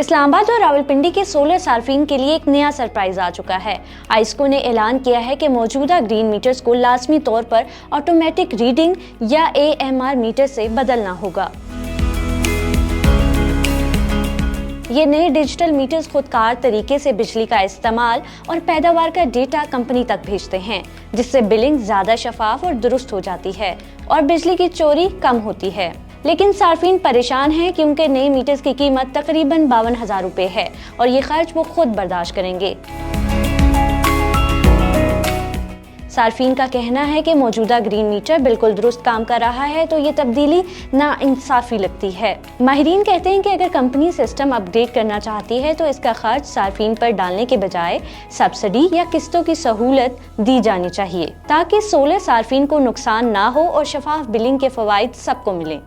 इस्लामाबाद और रावलपिंडी के सोलर सार्फिन के लिए एक नया सरप्राइज आ चुका है। आइस्को ने ऐलान किया है कि मौजूदा ग्रीन मीटर्स को लाजमी तौर पर ऑटोमेटिक रीडिंग या AMR मीटर से बदलना होगा। ये नए डिजिटल मीटर्स खुदकार तरीके से बिजली का इस्तेमाल और पैदावार का डेटा कंपनी तक भेजते हैं, जिससे बिलिंग ज्यादा शफाफ और दुरुस्त हो जाती है और बिजली की चोरी कम होती है। लेकिन सार्फिन परेशान हैं क्योंकि नए मीटर्स की कीमत तकरीबन 52,000 रुपए है और ये खर्च वो खुद बर्दाश्त करेंगे। सार्फिन का कहना है कि मौजूदा ग्रीन मीटर बिल्कुल दुरुस्त काम कर रहा है, तो ये तब्दीली नाइंसाफी लगती है। माहिरीन कहते हैं कि अगर कंपनी सिस्टम अपडेट करना चाहती है तो इसका खर्च सार्फिन पर डालने के बजाय सब्सिडी या किस्तों की सहूलत दी जानी चाहिए, ताकि सोलर सार्फिन को नुकसान ना हो और शफाफ बिलिंग के फवाइद सबको मिलें।